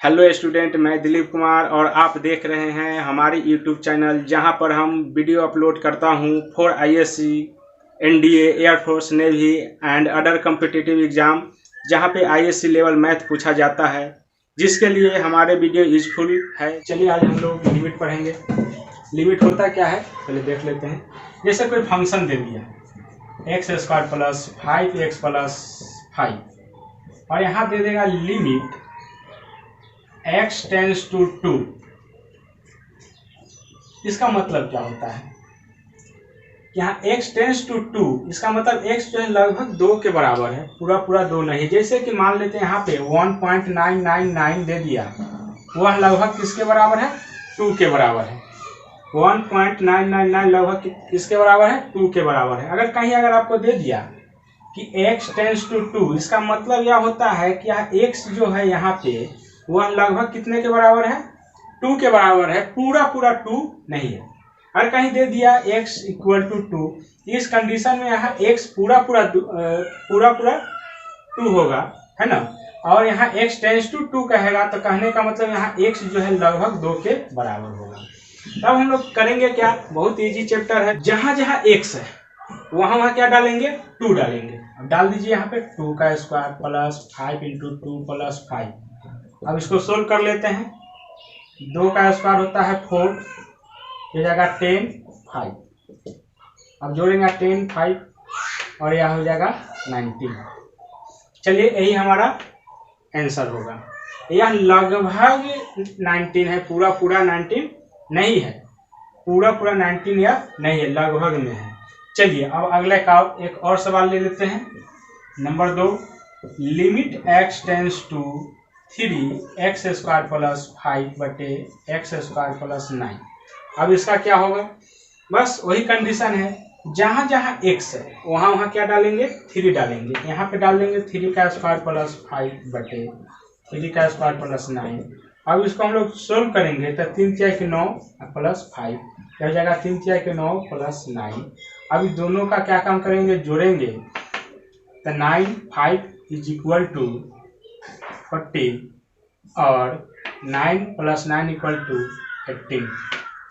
Hello student, मैं दिलीप कुमार और आप देख रहे हैं हमारी यूट्यूब चैनल, जहां पर हम वीडियो अपलोड करता हूं for ISC, NDA, air force, navy and other competitive exam, जहां पे आईएससी लेवल मैथ पूछा जाता है, जिसके लिए हमारे वीडियो यूजफुल है। चलिए आज हम लोग लिमिट पढ़ेंगे। लिमिट होता क्या है पहले देख लेते हैं। जैसे कोई फंक्शन दे दिया x square plus 5x plus 5 और यहाँ दे देगा लिमिट x टेंस टू 2। इसका मतलब क्या होता है? यहाँ x टेंस टू 2, इसका मतलब x जो है लगभग 2 के बराबर है, पूरा 2 नहीं। जैसे कि मान लेते हैं यहाँ पे 1.999 दे दिया, वह लगभग किसके बराबर है? 2 के बराबर है। 1.999 लगभग किसके बराबर है? 2 के बराबर है। अगर आपको दे दिया कि x टेंस टू 2, इसका मतलब यह होता है कि यह x जो है यहाँ पे वह लगभग कितने के बराबर है? 2 के बराबर है, पूरा 2 नहीं है। अगर कहीं दे दिया x इक्वल टू 2, इस कंडीशन में यहाँ x पूरा 2 होगा, है ना। और यहाँ x टेंस टू 2 कहेगा तो कहने का मतलब यहाँ x जो है लगभग 2 के बराबर होगा। तब हम लोग करेंगे क्या? बहुत इजी चैप्टर है। जहाँ x है वहाँ क्या डालेंगे? 2 डालेंगे। अब डाल दीजिए यहाँ पे 2 का स्क्वायर प्लस 5 इंटू 2 प्लस 5। अब इसको सोल्व कर लेते हैं। 2 का स्क्वायर होता है 4, हो जाएगा 10 5। अब जोड़ेंगे 10 5 और यह हो जाएगा 19। चलिए यही हमारा आंसर होगा। यह लगभग 19 है, पूरा 19 नहीं है, पूरा 19 या नहीं है, लगभग में है। चलिए अब अगले का एक और सवाल ले लेते हैं। Number 2, limit x tends to 3x square plus 5 बटे x स्क्वायर प्लस 9। अब इसका क्या होगा? बस वही कंडीशन है, जहाँ x है वहाँ क्या डालेंगे? 3 डालेंगे। यहाँ पे डाल देंगे 3 का स्क्वायर प्लस 5 बटे 3 का स्क्वायर प्लस 9। अब इसको हम लोग सोल्व करेंगे तो 3 × 9 प्लस 5 हो जाएगा 3 × 9 प्लस 9। अभी दोनों का क्या काम करेंगे? जोड़ेंगे तो 9 5 इज इक्वल टू 40 और 9 प्लस 9 इक्वल टू 18।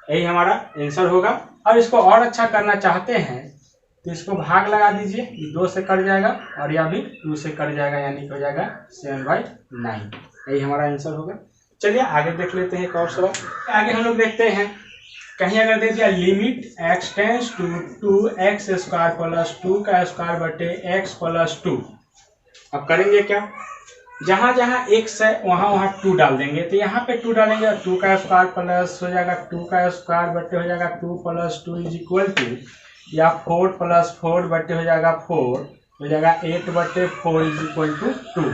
यही हमारा आंसर होगा। अब इसको और अच्छा करना चाहते हैं तो इसको भाग लगा दीजिए, ये 2 से कट जाएगा और यह भी 2 से कट जाएगा, यानी हो जाएगा 7/9। यही हमारा आंसर होगा। चलिए आगे देख लेते हैं एक और सवाल। आगे हम लोग देखते हैं, कहीं अगर दे दिया limit x tends to 2x square plus 2 का स्क्वायर बटे x प्लस 2। अब करेंगे क्या? जहाँ x है वहाँ 2 डाल देंगे। तो यहाँ पे 2 डालेंगे, 2 का स्क्वायर प्लस हो जाएगा 2 का स्क्वायर बटे हो जाएगा 2 प्लस 2 इज इक्वल टू, या 4 प्लस 4 बटे हो जाएगा 4, हो जाएगा 8 बटे 4 इज इक्वल टू 2।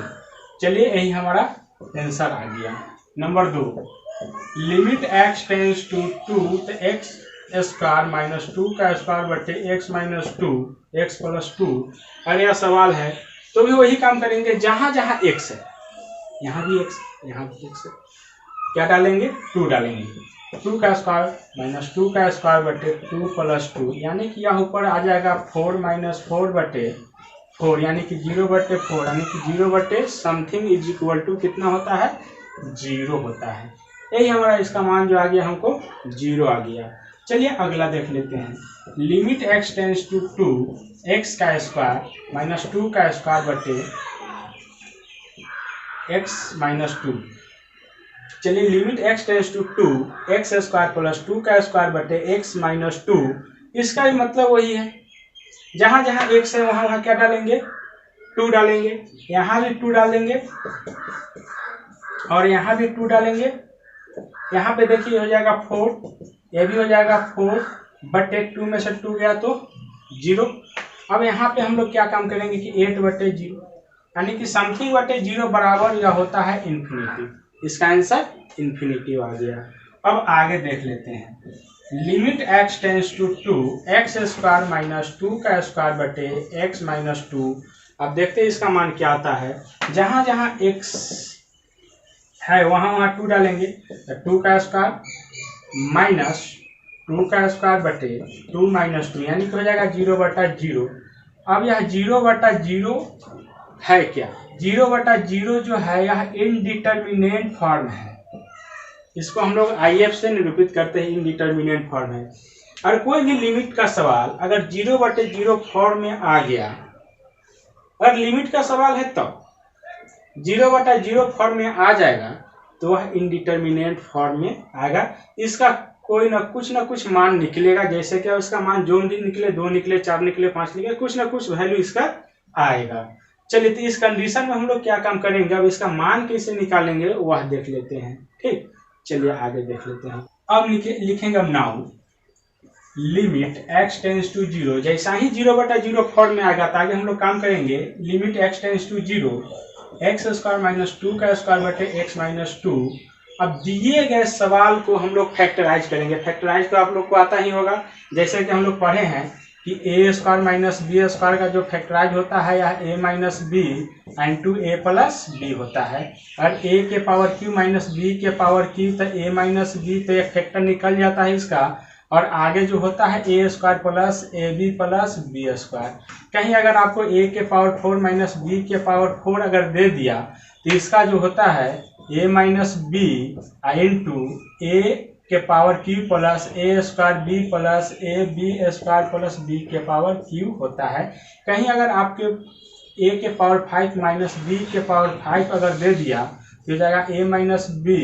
चलिए यही हमारा आंसर आ गया। Number 2, limit x tends to 2 तो x स्क्वायर माइनस 2 का स्क्वायर बटे x माइनस 2 x प्लस 2। अरे यह सवाल है तो भी वही काम करेंगे, जहाँ x है यहाँ भी x, यहाँ भी x है, क्या डालेंगे? 2 डालेंगे। 2 का स्क्वायर माइनस 2 का स्क्वायर बटे 2 प्लस 2, यानी कि यहाँ ऊपर आ जाएगा 4 माइनस 4 बटे 4, यानी कि 0 बटे 4, यानी कि 0 बटे समथिंग इज इक्वल टू कितना होता है? 0 होता है। यही हमारा इसका मान जो आ गया, हमको 0 आ गया। चलिए अगला देख लेते हैं। Limit x tends to 2x का स्क्वायर माइनस 2 का स्क्वायर बटे x माइनस 2। चलिए limit x tends to 2x square plus 2 का स्क्वायर बटे x माइनस 2। इसका भी मतलब वही है, जहाँ x है वहाँ क्या डालेंगे? 2 डालेंगे। यहाँ भी 2 डालेंगे और यहाँ भी 2 डालेंगे। यहाँ पे देखिए हो जाएगा 4, ये भी हो जाएगा 4 बटे 2 में से 2 गया तो 0। अब यहाँ पे हम लोग क्या काम करेंगे कि 8 बटे 0, यानी कि समथिंग बटे 0 बराबर यह होता है इन्फिनिटी। इसका आंसर इन्फिनिटी आ गया। अब आगे देख लेते हैं। Limit x tends to 2x square minus 2 का स्क्वायर बटे x माइनस 2। अब देखते हैं इसका मान क्या आता है। जहाँ x है वहाँ 2 डालेंगे, तो 2 का स्क्वायर माइनस 2 का स्क्वायर बटे 2 माइनस 2, यानी कि हो जाएगा 0 बटा 0। अब यह 0 बटा 0 है क्या? 0/0 जो है यह इनडिटर्मिनेंट फॉर्म है। इसको हम लोग IF से निरूपित करते हैं, इनडिटर्मिनेंट फॉर्म है। और कोई भी लिमिट का सवाल अगर 0/0 फॉर्म में आ गया, अगर लिमिट का सवाल है तो 0/0 फॉर्म में आ जाएगा तो वह इनडिटर्मिनेंट फॉर्म में आएगा। इसका कोई ना कुछ मान निकलेगा, जैसे कि उसका मान जो भी निकले, 2 निकले, 4 निकले, 5 निकले, कुछ ना कुछ वैल्यू इसका आएगा। चलिए, तो इस कंडीशन में हम लोग क्या काम करेंगे, अब इसका मान कैसे निकालेंगे वह देख लेते हैं। ठीक, चलिए आगे देख लेते हैं। अब लिखेंगे अब now limit x tends to 0। जैसा ही 0/0 फॉर्म में आएगा तो आगे हम लोग काम करेंगे limit x tends to 0 x² - 2 का स्क्वायर बटे x - 2। अब दिए गए सवाल को हम लोग फैक्टराइज करेंगे। फैक्टराइज तो आप लोग को आता ही होगा, जैसे कि हम लोग पढ़े हैं कि a² - b² का जो फैक्टराइज होता है यह a - b into a + b होता है। और a के पावर q माइनस b के पावर q, तो a - b तो एक फैक्टर निकल जाता है इसका, और आगे जो होता है a² + ab + b²। कहीं अगर आपको a के पावर 4 माइनस b के पावर 4 अगर दे दिया तो इसका जो होता है a - b इंटू a के power q plus a² b plus ab² + b के पावर q होता है। कहीं अगर आपके a के पावर 5 माइनस b के पावर 5 अगर दे दिया तो हो जाएगा a - b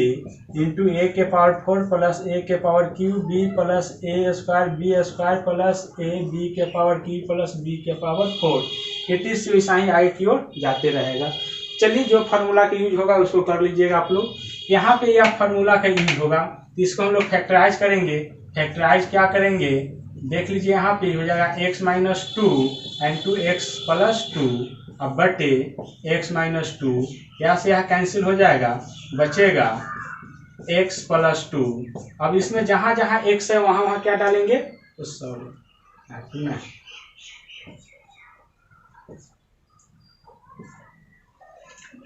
इंटू a के पावर 4 प्लस a के power q b plus a² b² plus a b के पावर q प्लस b के पावर 4। इसी से वैसा ही आगे की ओर जाते रहेगा। चलिए, जो फार्मूला का यूज होगा उसको कर लीजिएगा आप लोग। यहाँ पे यह फार्मूला का यूज होगा, इसको हम लोग फैक्टराइज करेंगे। फैक्टराइज क्या करेंगे देख लीजिए, यहाँ पे हो जाएगा x - 2 इंटू x + 2 अब बटे x - 2, यहाँ से यहाँ कैंसिल हो जाएगा, बचेगा x + 2। अब इसमें जहाँ जहाँ x है वहाँ वहाँ क्या डालेंगे,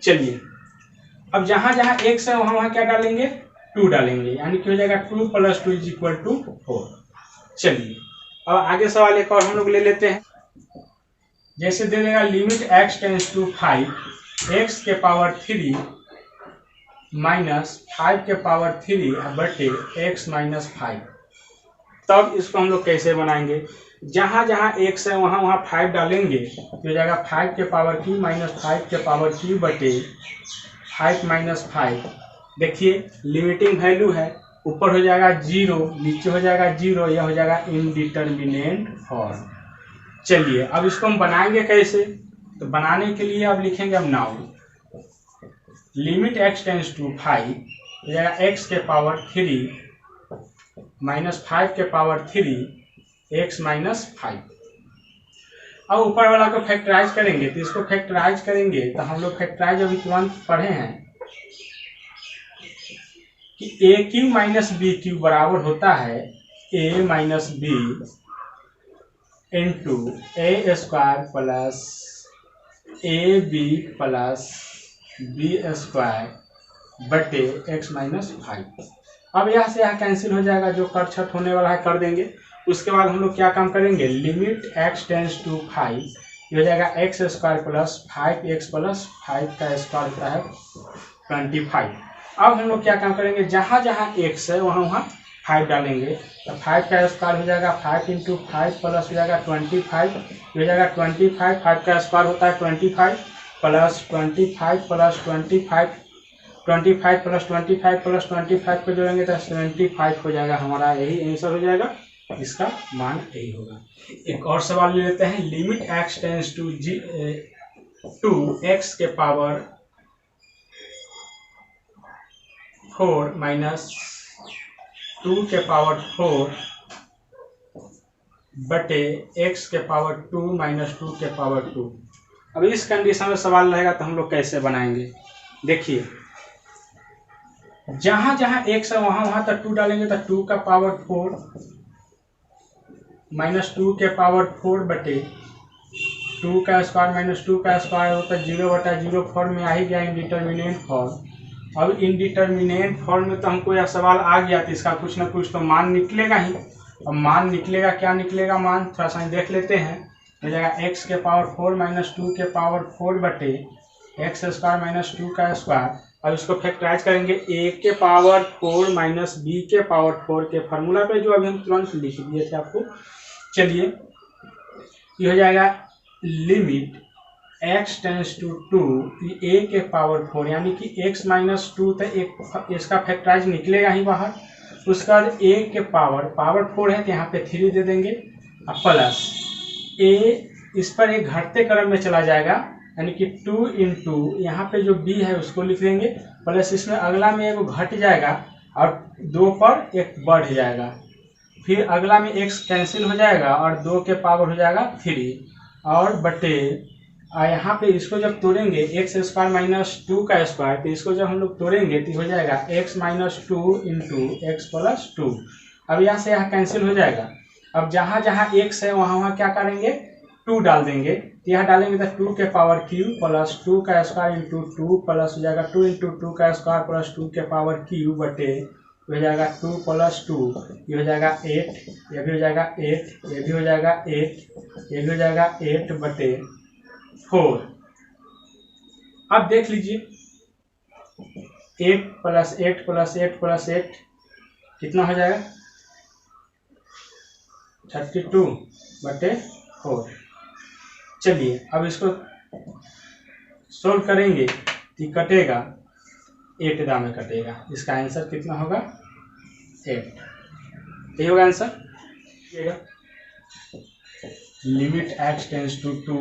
चलिए, अब जहाँ जहाँ x है वहाँ वहाँ क्या डालेंगे, 2 डालेंगे, यानी कि हो जाएगा 2 + 2 = 4। चलिए, अब आगे सवाल एक और हम लोग ले लेते हैं। जैसे दे देगा limit x tends to 5 x के पावर 3 माइनस 5 के पावर 3 बटे x - 5। तब इसको हम लोग कैसे बनाएंगे, जहाँ जहाँ x है वहाँ वहाँ 5 डालेंगे तो हो जाएगा 5 के पावर q माइनस 5 के पावर q बटे 5 - 5। देखिए, लिमिटिंग वैल्यू है, ऊपर हो जाएगा 0, नीचे हो जाएगा 0, यह हो जाएगा इनडिटर्मिनेंट फॉर्म। चलिए, अब इसको हम बनाएंगे कैसे, तो बनाने के लिए अब लिखेंगे अब now limit x tends to 5 हो जाएगा x के पावर 3 माइनस 5 के पावर 3 x - 5। अब ऊपर वाला को फैक्टराइज करेंगे, तो इसको फैक्टराइज करेंगे तो हम लोग फैक्टराइज अभी तुरंत पढ़े हैं कि aq - bq बराबर होता है a - b into a² plus ab plus b² बटे x - 5। अब यहाँ से यहाँ कैंसिल हो जाएगा, जो कट छट होने वाला है कर देंगे। उसके बाद हम लोग क्या काम करेंगे, लिमिट x टेंस टू 5 हो जाएगा x² प्लस 5x प्लस 5 का स्क्वायर होता है 25। अब हम लोग क्या काम करेंगे, जहाँ जहाँ x है वहाँ वहाँ 5 डालेंगे, तो 5 का स्क्वायर हो जाएगा 5 × 5 प्लस हो जाएगा 25 हो जाएगा 25। 5 का स्क्वायर होता है 25 प्लस 25 प्लस 25 प्लस 25 प्लस 25 को जोड़ेंगे तो 75 हो जाएगा। हमारा यही आंसर हो जाएगा, इसका मान यही होगा। एक और सवाल ले लेते हैं। Limit x tends to x के पावर 4 माइनस 2 के पावर 4 बटे x के पावर 2 माइनस 2 के पावर 2। अब इस कंडीशन में सवाल रहेगा तो हम लोग कैसे बनाएंगे, देखिए, जहां जहां x है वहां वहां तक 2 डालेंगे तो 2 का पावर 4 माइनस 2 के पावर 4 बटे 2 का स्क्वायर माइनस 2 का स्क्वायर होता है 0/0 फॉर्म में आ ही गया, इनडिटर्मिनेंट फॉर्म। अब इनडिटर्मिनेंट फॉर्म में तो हमको यह सवाल आ गया तो इसका कुछ ना कुछ तो मान निकलेगा ही। अब मान निकलेगा, क्या निकलेगा मान, थोड़ा सा देख लेते हैं। हो जाएगा x के पावर 4 माइनस 2 के पावर 4 बटे एक्स स्क्वायर माइनस 2 का स्क्वायर। अब इसको फैक्टराइज करेंगे a के पावर 4 माइनस b के पावर 4 के फार्मूला पे, जो अभी हम तुरंत लिख दिए थे आपको। चलिए ये हो जाएगा limit x tends to 2 a के पावर 4, यानी कि x माइनस 2 तो एक इसका फैक्टराइज निकलेगा ही बाहर। उसका बाद a के पावर 4 है तो यहाँ पे 3 दे देंगे, प्लस a इस पर एक घटते क्रम में चला जाएगा, यानी कि 2 इंटू यहाँ पे जो b है उसको लिख देंगे, प्लस इसमें अगला में एक घट जाएगा और 2 पर एक बढ़ जाएगा, फिर अगला में x कैंसिल हो जाएगा और 2 के पावर हो जाएगा 3 और बटे यहाँ पे इसको जब तोड़ेंगे एक्स स्क्वायर माइनस 2 का स्क्वायर, तो इसको जब हम लोग तोड़ेंगे तो हो जाएगा x minus 2 into x plus 2। अब यहाँ से यहाँ कैंसिल हो जाएगा। अब जहाँ जहाँ x है वहाँ वहाँ क्या करेंगे 2 डाल देंगे, तो यहाँ डालेंगे तो 2 के पावर क्यू प्लस 2 का स्क्वायर इंटू 2 प्लस हो जाएगा 2 इंटू 2 का स्क्वायर प्लस 2 के पावर क्यू बटे हो जाएगा 2 प्लस 2, ये हो जाएगा 8, ये भी हो जाएगा 8, ये भी हो जाएगा 8, ये भी हो जाएगा 8 बटे 4। अब देख लीजिए 8 प्लस 8 प्लस 8 प्लस 8 कितना हो जाएगा 32 बटे 4। चलिए अब इसको सोल्व करेंगे तो कटेगा 8 दाम में कटेगा, इसका आंसर कितना होगा 8। यही होगा answer. Limit x tends to 2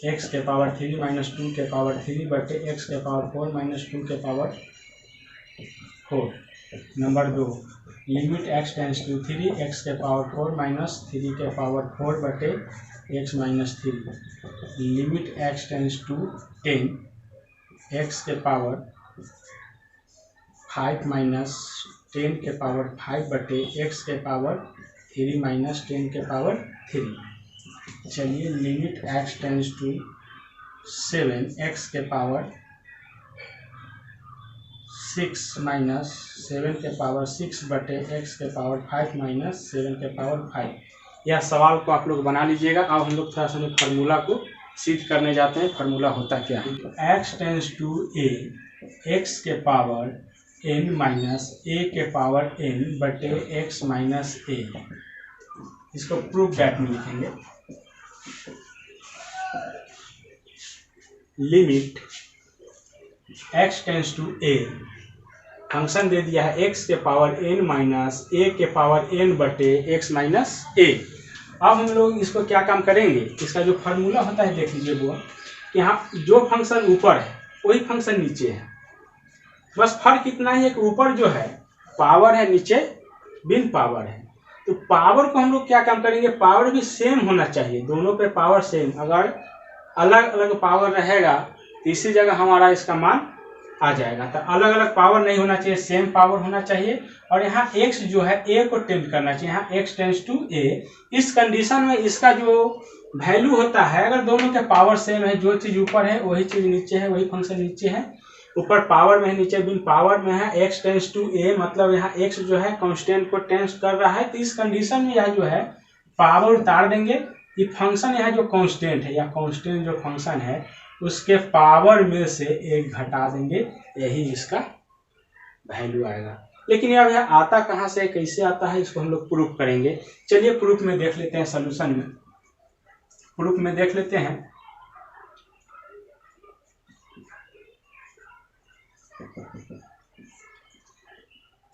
x के पावर 3 माइनस 2 के पावर 3 बटे x के पावर 4 माइनस 2 के power 4। Number 2 limit x tends to 3 x के पावर 4 माइनस 3 के पावर 4 बटे x minus 3। Limit x tends to 10 x के पावर 5 माइनस 10 के पावर 5 बटे x के पावर 3 माइनस 10 के पावर 3। चलिए limit x tends to 7 x के पावर 6 माइनस 7 के पावर 6 बटे x के पावर 5 माइनस 7 के पावर 5। यह सवाल को आप लोग बना लीजिएगा। अब हम लोग थोड़ा सा फार्मूला को सिद्ध करने जाते हैं। फार्मूला होता क्या है, x tends to a x के पावर n माइनस a के पावर n बटे x माइनस a। इसको प्रूफ दैट में लिखेंगे। Limit x tends to a, function दे दिया है x के पावर n माइनस a के पावर n बटे x माइनस a। अब हम लोग इसको क्या काम करेंगे, इसका जो फार्मूला होता है देख लीजिए वो, यहाँ जो फंक्शन ऊपर है वही फंक्शन नीचे है, बस फर्क इतना ही है कि ऊपर जो है पावर है, नीचे बिन पावर है। तो पावर को हम लोग क्या काम करेंगे, पावर भी सेम होना चाहिए, दोनों पे पावर सेम। अगर अलग अलग पावर रहेगा तो इसी जगह हमारा इसका मान आ जाएगा। तो अलग अलग पावर नहीं होना चाहिए, सेम पावर होना चाहिए। और यहाँ x जो है a को टेंड करना चाहिए, यहाँ x टेंस टू a। इस कंडीशन में इसका जो वैल्यू होता है, अगर दोनों के पावर सेम है, जो चीज ऊपर है वही चीज नीचे है, वही फंक्शन नीचे है। ऊपर पावर में है, नीचे बिन पावर में है। x टेंस टू a मतलब यहाँ x जो है कांस्टेंट को टेंस कर रहा है। तो इस कंडीशन में यह जो है पावर उतार देंगे, ये फंक्शन यहाँ जो कांस्टेंट है या कांस्टेंट जो फंक्शन है उसके पावर में से एक घटा देंगे, यही इसका वैल्यू आएगा। लेकिन अब यह आता कहाँ से, कैसे आता है, इसको हम लोग प्रूफ करेंगे। चलिए प्रूफ में देख लेते हैं, सॉल्यूशन में प्रूफ में देख लेते हैं।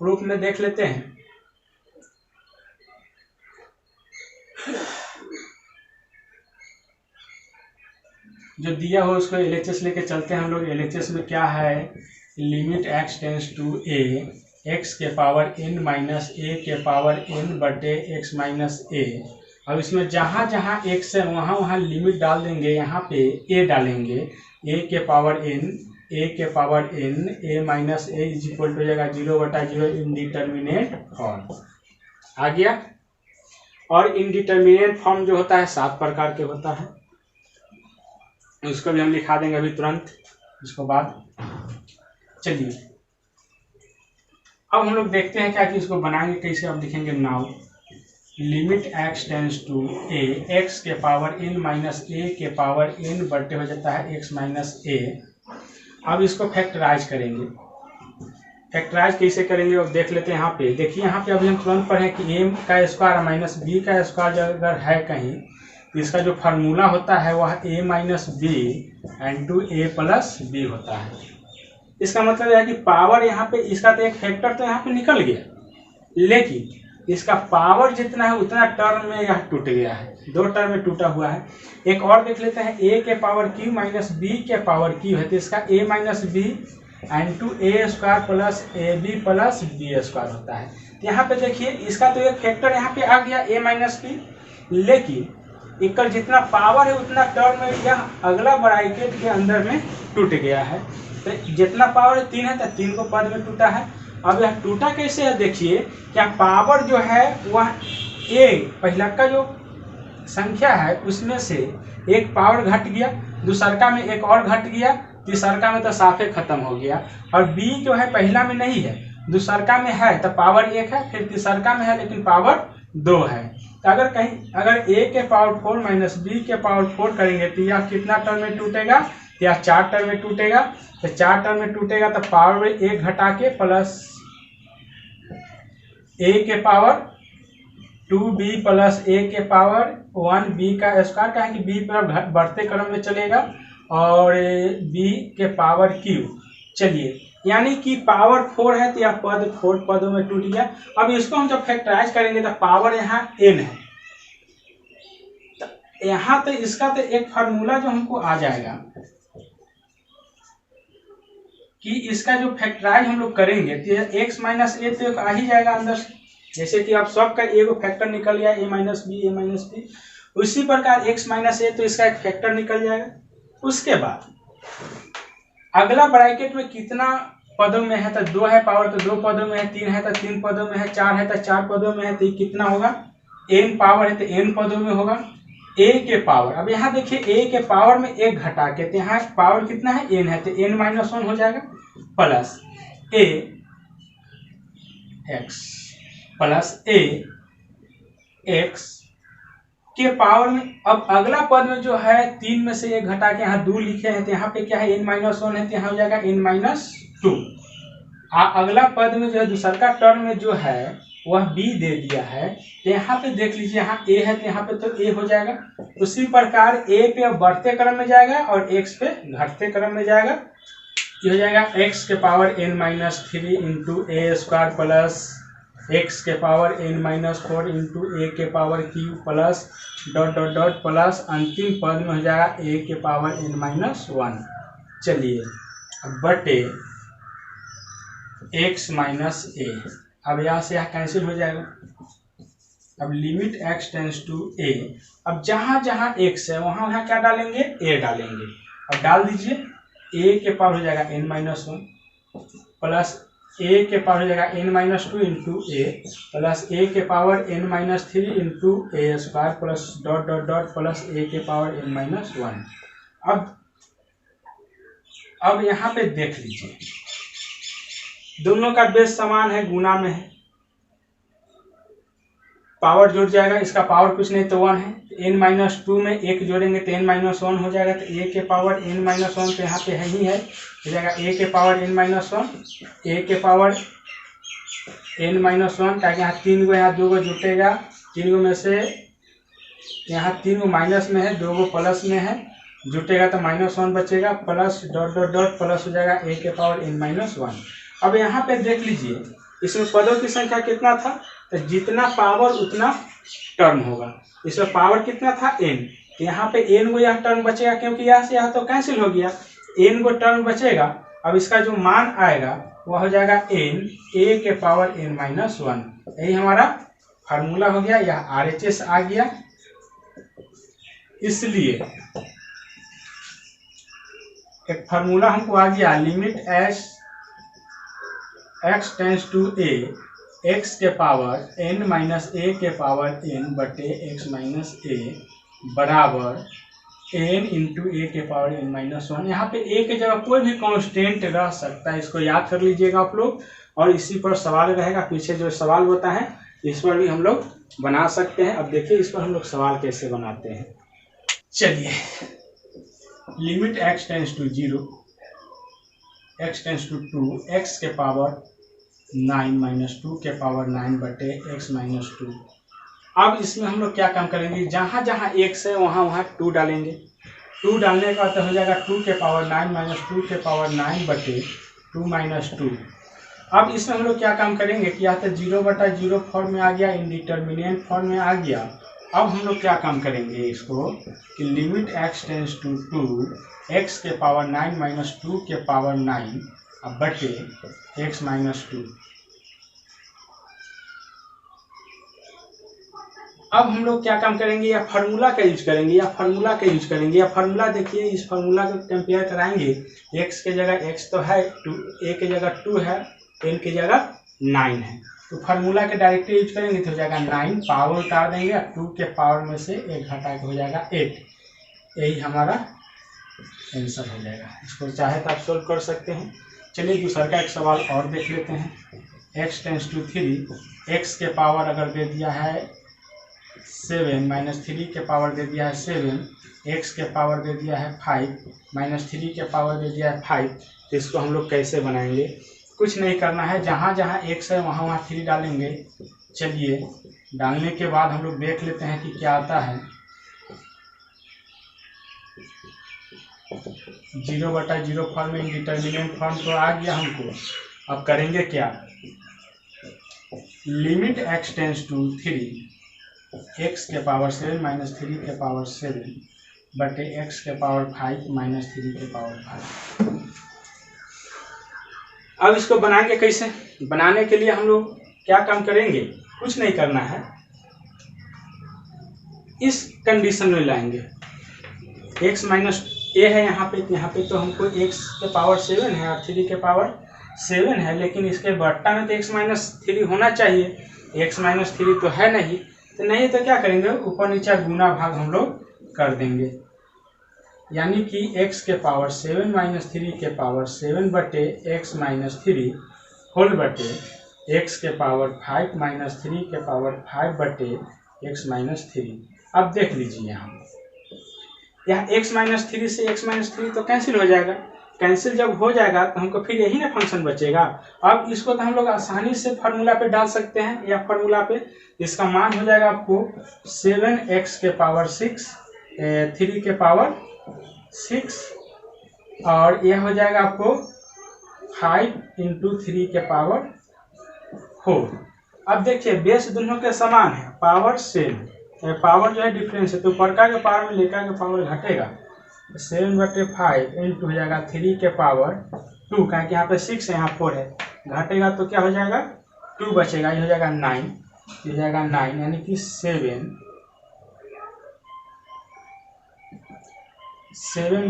प्रूफ में देख लेते हैं। जो दिया हो उसको LHS लेके चलते हैं हम लोग। LHS में क्या है, limit x tends to a x के पावर n माइनस a के पावर n बटे x माइनस a। अब इसमें जहाँ जहाँ x है वहाँ वहाँ लिमिट डाल देंगे, यहाँ पे a डालेंगे, a के पावर n, a के power n, a minus a is equal to हो जाएगा 0/0 इनडिटर्मिनेट फॉर्म आ गया। और इनडिटर्मिनेट फॉर्म जो होता है 7 प्रकार के होता है, उसको भी हम लिखा देंगे अभी तुरंत इसको बाद। चलिए अब हम लोग देखते हैं क्या कि इसको बनाएंगे कैसे। अब लिखेंगे now limit x tends to a x के पावर n माइनस a के पावर n बटे हो जाता है x माइनस a। अब इसको फैक्टराइज करेंगे। फैक्टराइज कैसे करेंगे अब देख लेते हैं। यहाँ पे देखिए, यहाँ पे अभी हम तुरंत पढ़े कि ए का स्क्वायर माइनस बी का स्क्वायर अगर है कहीं तो इसका जो फार्मूला होता है वह ए माइनस बी इंटू ए प्लस बी होता है। इसका मतलब है कि पावर यहाँ पे इसका तो एक फैक्टर तो यहाँ पे निकल गया, लेकिन इसका पावर जितना है उतना टर्म में यह टूट गया है, 2 टर्म में टूटा हुआ है। एक और देख लेते हैं, a के पावर क्यू माइनस बी के पावर क्यू है तो इसका a minus b into a square plus a b plus b square होता है। तो यहाँ पे देखिए इसका तो एक फैक्टर यहाँ पे आ गया a माइनस बी, लेकिन इसका जितना पावर है उतना टर्म में यह अगला ब्रैकेट के अंदर में टूट गया है। तो जितना पावर 3 है तो 3 को पद में टूटा है। अब यह टूटा कैसे है देखिए, क्या पावर जो है वह ए पहला का जो संख्या है उसमें से एक पावर घट गया, दूसरका में एक और घट गया, तीसरका में तो साफे खत्म हो गया। और बी जो है पहला में नहीं है, दूसरका में है तो पावर 1 है, फिर तीसरका में है लेकिन पावर 2 है। तो अगर a के पावर 4 माइनस बी के पावर 4 करेंगे तो यह कितना टर्म में टूटेगा, यह 4 टर्म में टूटेगा। तो 4 टर्म में टूटेगा तो पावर में 1 घटा के प्लस a के पावर 2b प्लस a के पावर 1b का स्क्वायर का है कि b पर बढ़ते क्रम में चलेगा और b के पावर q। चलिए, यानी कि पावर 4 है तो यह पद 4 पदों में टूट गया। अब इसको हम जब फैक्टराइज करेंगे तो पावर यहाँ n है, तो यहाँ तो इसका तो एक फार्मूला जो हमको आ जाएगा कि इसका जो फैक्टराइज हम लोग करेंगे तो x माइनस ए तो आ ही जाएगा अंदर से। जैसे कि आप सबका एक फैक्टर निकल गया a माइनस बी, उसी प्रकार x माइनस ए तो इसका एक फैक्टर निकल जाएगा। उसके बाद अगला ब्रैकेट में कितना पदों में है, तो 2 है पावर तो 2 पदों में है, 3 है तो 3 पदों में है, 4 है तो 4 पदों में है, तो कितना होगा, n पावर है तो n पदों में होगा। a के पावर, अब यहाँ देखिए a के पावर में 1 घटा के तो यहाँ पावर कितना है, n है तो n माइनस 1 हो जाएगा plus a x plus a x के पावर में। अब अगला पद में जो है 3 में से 1 घटा के यहाँ 2 लिखे हैं तो यहाँ पे क्या है, n माइनस 1 है तो यहाँ हो जाएगा n माइनस 2। अगला पद में जो है दूसरा का टर्म में जो है वह b दे दिया है तो यहाँ पे देख लीजिए, यहाँ a है तो यहाँ पे तो a हो जाएगा। उसी प्रकार a पे बढ़ते क्रम में जाएगा और x पे घटते क्रम में जाएगा। ये हो जाएगा x के power n minus 3 into a square plus x के पावर n माइनस 4 इंटू ए के power q plus dot dot dot plus अंतिम पद में हो जाएगा a के पावर n माइनस 1। चलिए, बटे x माइनस a, अब यहाँ से यहाँ कैंसिल हो जाएगा। अब limit x tends to a, अब जहाँ जहाँ x है वहाँ वहाँ क्या डालेंगे, a डालेंगे। अब डाल दीजिए, a के पावर हो जाएगा n माइनस 1 प्लस a के पावर हो जाएगा n minus 2 into A plus a के power n minus 3 into a square plus dot dot dot plus a के पावर n माइनस 1। अब यहाँ पे देख लीजिए, दोनों का बेस समान है, गुना में है, पावर जुड़ जाएगा। इसका पावर कुछ नहीं तो 1 है, n माइनस 2 में 1 जोड़ेंगे तो n माइनस 1 हो जाएगा। तो a के पावर n माइनस 1 तो यहाँ पे है ही है, हो जाएगा a के पावर n माइनस 1, a के पावर n माइनस 1, ताकि यहाँ 3 गो यहाँ 2 गो जुटेगा, 3 गो में से यहाँ 3 गो माइनस में है, 2 गो प्लस में है, जुटेगा तो माइनस 1 बचेगा plus dot dot dot plus हो जाएगा a के पावर n माइनस 1। अब यहाँ पे देख लीजिए, इसमें पदों की संख्या कितना था, तो जितना पावर उतना टर्म होगा। इसमें पावर कितना था, n, तो यहाँ पे n गो यह टर्म बचेगा, क्योंकि यहाँ से यहाँ तो कैंसिल हो गया, n गो टर्म बचेगा। अब इसका जो मान आएगा वह हो जाएगा n a के पावर n माइनस 1। यही हमारा फार्मूला हो गया, यह RHS आ गया। इसलिए एक फार्मूला हमको आ गया, limit x tends to a, x के पावर n माइनस a के पावर n बटे x माइनस a बराबर n इंटू a के पावर n माइनस 1। यहाँ पे a के जगह कोई भी कांस्टेंट रह सकता है, इसको याद कर लीजिएगा आप लोग। और इसी पर सवाल रहेगा, पीछे जो सवाल होता है इस पर भी हम लोग बना सकते हैं। अब देखिए इस पर हम लोग सवाल कैसे बनाते हैं। चलिए, limit x tends to 0, x tends to 2 x के पावर 9 माइनस 2 के पावर 9 बटे x माइनस 2। अब इसमें हम लोग क्या काम करेंगे, जहाँ जहाँ x है वहाँ वहाँ 2 डालेंगे। 2 डालने का तो हो जाएगा 2 के पावर 9 माइनस 2 के पावर 9 बटे 2 माइनस 2। अब इसमें हम लोग क्या काम करेंगे कि या तो 0/0 फॉर्म में आ गया, इंडिटरमिनेंट फॉर्म में आ गया। अब हम लोग क्या काम करेंगे इसको कि limit x tends to 2 x के पावर 9 माइनस 2 के पावर 9 अब बटे x माइनस 2। अब हम लोग क्या काम करेंगे, या फार्मूला का यूज करेंगे, या फार्मूला देखिए, इस फार्मूला को कंपेयर कराएंगे। x के जगह x तो है 2, a के जगह 2 है, n की जगह 9 है, तो फार्मूला के डायरेक्टली यूज करेंगे तो हो जाएगा 9, पावर उतार देंगे, 2 के पावर में से 1 हटा के हो जाएगा 8। यही हमारा आंसर हो जाएगा। इसको चाहे तो आप सोल्व कर सकते हैं। चलिए दूसरा का एक सवाल और देख लेते हैं। x टेंस टू 3 x के पावर अगर दे दिया है 7 माइनस 3 के पावर दे दिया है 7, x के पावर दे दिया है 5 माइनस 3 के पावर दे दिया है 5, तो इसको हम लोग कैसे बनाएंगे। कुछ नहीं करना है, जहाँ जहाँ x है वहाँ वहाँ 3 डालेंगे। चलिए डालने के बाद हम लोग देख लेते हैं कि क्या आता है। 0/0 फॉर्म में इंडिटरमिनेंट फॉर्म तो आ गया हमको। अब करेंगे क्या, limit x tends to 3 x के पावर 7 माइनस 3 के पावर 7 बटे x के पावर 5 माइनस 3 के पावर 5। अब इसको बनाएंगे कैसे। बनाने के लिए हम लोग क्या काम करेंगे, कुछ नहीं करना है, इस कंडीशन में लाएंगे। x माइनस a है यहाँ पे तो हमको x के पावर 7 है और 3 के पावर 7 है, लेकिन इसके बट्टा में तो x माइनस 3 होना चाहिए। x माइनस 3 तो है नहीं, तो नहीं तो क्या करेंगे, ऊपर नीचे गुना भाग हम लोग कर देंगे। यानी कि x के पावर 7 माइनस 3 के पावर 7 बटे x माइनस 3 होल बटे x के पावर 5 माइनस 3 के पावर 5 बटे x माइनस 3। अब देख लीजिए यहाँ x माइनस 3 से x माइनस 3 तो कैंसिल हो जाएगा। कैंसिल जब हो जाएगा तो हमको फिर यही ना फंक्शन बचेगा। अब इसको तो हम लोग आसानी से फार्मूला पे डाल सकते हैं, या फार्मूला पे इसका मान हो जाएगा आपको 7x के पावर 6 3 के पावर 6 और यह हो जाएगा आपको 5 इंटू 3 के पावर 4। अब देखिए बेस दोनों के समान है, पावर सेम, पावर जो है डिफरेंस है, तो ऊपर के पावर में लेकर के पावर घटेगा। 7/5 इंटू हो जाएगा 3 के पावर 2, कहें कि यहाँ पे 6 है यहाँ 4 है, घटेगा तो क्या हो जाएगा 2 बचेगा, ये हो जाएगा 9, ये हो जाएगा 9, यानी कि 7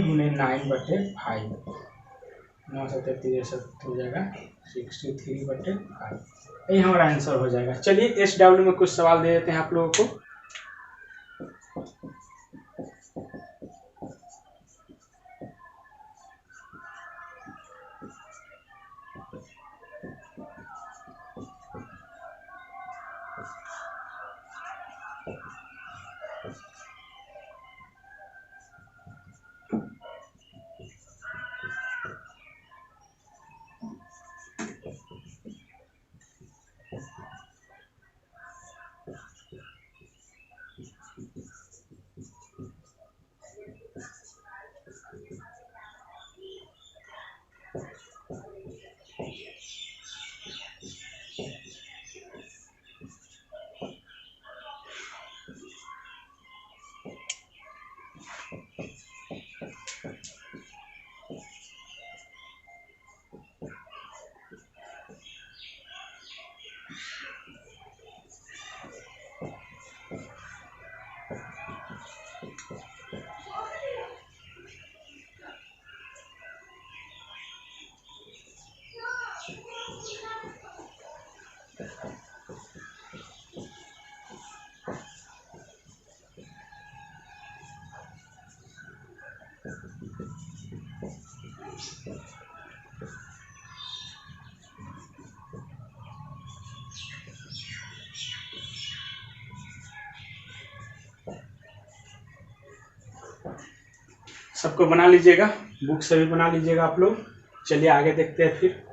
गुने 9/5, 9 7 63 हो जाएगा 63/5। यही हमारा आंसर हो जाएगा। चलिए SW में कुछ सवाल दे देते हैं आप लोगों को। सबको बना लीजिएगा, बुक से भी बना लीजिएगा आप लोग। चलिए आगे देखते हैं फिर।